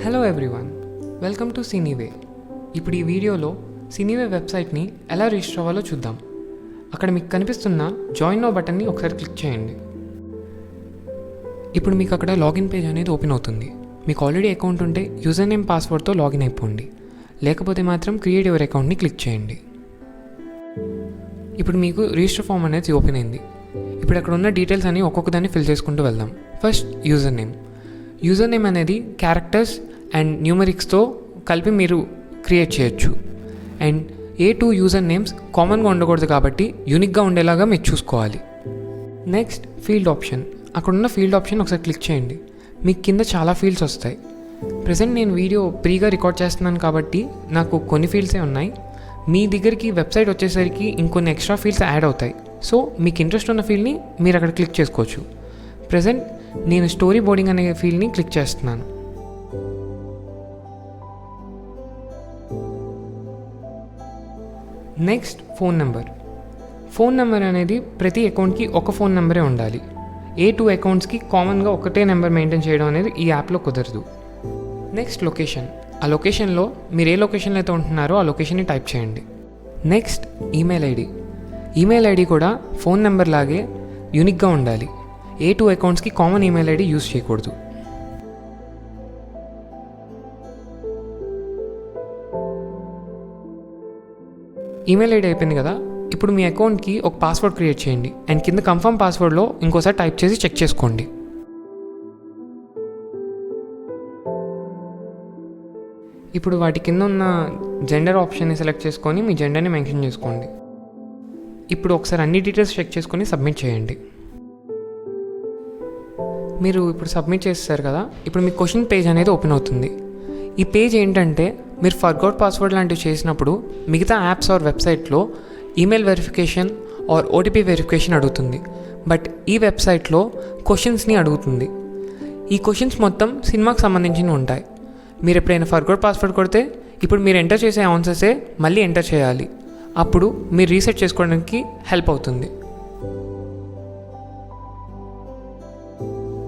Hello everyone, welcome to సినీవే. ఇప్పుడు ఈ వీడియోలో సినీవే వెబ్సైట్ని ఎలా రిజిస్టర్ అవ్వాలో చూద్దాం. అక్కడ మీకు కనిపిస్తున్న జాయిన్ నౌ బటన్ని ఒకసారి క్లిక్ చేయండి. ఇప్పుడు మీకు అక్కడ లాగిన్ పేజ్ అనేది ఓపెన్ అవుతుంది. మీకు ఆల్రెడీ అకౌంట్ ఉంటే యూజర్ నేమ్ పాస్వర్డ్తో లాగిన్ అయిపోండి, లేకపోతే మాత్రం క్రియేట్ యువర్ అకౌంట్ని క్లిక్ చేయండి. ఇప్పుడు మీకు రిజిస్టర్ ఫామ్ అనేది ఓపెన్ అయింది. ఇప్పుడు అక్కడ ఉన్న డీటెయిల్స్ అన్ని ఒక్కొక్క దాన్ని ఫిల్ చేసుకుంటూ వెళ్దాం. ఫస్ట్ యూజర్ నేమ్ అనేది క్యారెక్టర్స్ అండ్ న్యూమరిక్స్తో కలిపి మీరు క్రియేట్ చేయొచ్చు. And A two user names కామన్గా ఉండకూడదు కాబట్టి యూనిక్గా ఉండేలాగా మీరు చూసుకోవాలి. Next field option. అక్కడ ఉన్న ఫీల్డ్ ఆప్షన్ ఒకసారి క్లిక్ చేయండి. మీకు కింద చాలా ఫీల్డ్స్ వస్తాయి. ప్రజెంట్ నేను వీడియో ప్రీగా రికార్డ్ చేస్తున్నాను కాబట్టి నాకు కొన్ని ఫీల్డ్సే ఉన్నాయి. మీ దగ్గరికి వెబ్సైట్ వచ్చేసరికి ఇంకొన్ని ఎక్స్ట్రా ఫీల్డ్స్ యాడ్ అవుతాయి. సో మీకు ఇంట్రెస్ట్ ఉన్న ఫీల్డ్ని మీరు అక్కడ క్లిక్ చేసుకోవచ్చు. ప్రజెంట్ నేను స్టోరీ బోర్డింగ్ అనే ఫీల్డ్ని క్లిక్ చేస్తున్నాను. నెక్స్ట్ ఫోన్ నెంబర్ అనేది ప్రతి అకౌంట్కి ఒక ఫోన్ నెంబరే ఉండాలి. ఏ టూ అకౌంట్స్కి కామన్గా ఒకటే నెంబర్ మెయింటైన్ చేయడం అనేది ఈ యాప్లో కుదరదు. Next location. ఆ లొకేషన్లో మీరు ఏ లొకేషన్లో అయితే ఉంటున్నారో ఆ లొకేషన్ని టైప్ చేయండి. నెక్స్ట్ ఈమెయిల్ ఐడి కూడా ఫోన్ నెంబర్ లాగే యూనిక్గా ఉండాలి. ఏ టూ అకౌంట్స్కి కామన్ ఈమెయిల్ ఐడి యూజ్ చేయకూడదు. ఈమెయిల్ ఐడి అయిపోయింది కదా. ఇప్పుడు మీ అకౌంట్కి ఒక పాస్వర్డ్ క్రియేట్ చేయండి అండ్ కింద కన్ఫర్మ్ పాస్వర్డ్లో ఇంకోసారి టైప్ చేసి చెక్ చేసుకోండి. ఇప్పుడు వాటి కింద ఉన్న జెండర్ ఆప్షన్ని సెలెక్ట్ చేసుకొని మీ జెండర్ని మెన్షన్ చేసుకోండి. ఇప్పుడు ఒకసారి అన్ని డీటెయిల్స్ చెక్ చేసుకొని సబ్మిట్ చేయండి. మీరు ఇప్పుడు సబ్మిట్ చేస్తారు కదా. ఇప్పుడు మీ క్వశ్చన్ పేజ్ అనేది ఓపెన్ అవుతుంది. ఈ పేజ్ ఏంటంటే మీరు ఫర్గౌట్ పాస్వర్డ్ లాంటివి చేసినప్పుడు మిగతా యాప్స్ ఆర్ వెబ్సైట్లో email verification are OTP verification అడుగుతుంది. బట్ ఈ వెబ్సైట్లో క్వశ్చన్స్ని అడుగుతుంది. ఈ క్వశ్చన్స్ మొత్తం సినిమాకి సంబంధించినవి ఉంటాయి. మీరు ఎప్పుడైనా ఫర్గౌట్ పాస్వర్డ్ కొడితే ఇప్పుడు మీరు ఎంటర్ చేసే ఆన్సర్సే మళ్ళీ ఎంటర్ చేయాలి. అప్పుడు మీరు రీసెట్ చేసుకోవడానికి హెల్ప్ అవుతుంది.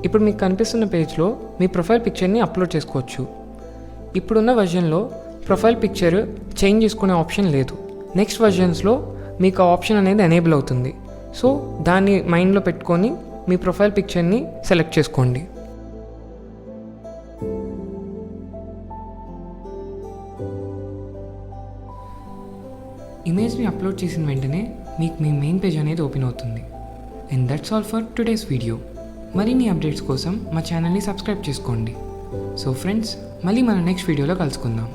ఇప్పుడు మీకు కనిపిస్తున్న పేజ్లో మీ ప్రొఫైల్ పిక్చర్ని అప్లోడ్ చేసుకోవచ్చు. ఇప్పుడున్న వర్జన్లో ప్రొఫైల్ పిక్చర్ చేంజ్ చేసుకునే ఆప్షన్ లేదు. నెక్స్ట్ వర్జన్స్లో మీకు ఆ ఆప్షన్ అనేది ఎనేబుల్ అవుతుంది. సో దాన్ని మైండ్లో పెట్టుకొని మీ ప్రొఫైల్ పిక్చర్ని సెలెక్ట్ చేసుకోండి. ఇమేజ్ని అప్లోడ్ చేసిన వెంటనే మీకు మీ మెయిన్ పేజ్ అనేది ఓపెన్ అవుతుంది. And that's all for today's video. మరిన్ని అప్డేట్స్ కోసం మా ఛానల్ని సబ్స్క్రైబ్ చేసుకోండి. సో ఫ్రెండ్స్, మళ్ళీ మన నెక్స్ట్ వీడియోలో కలుసుకుందాం.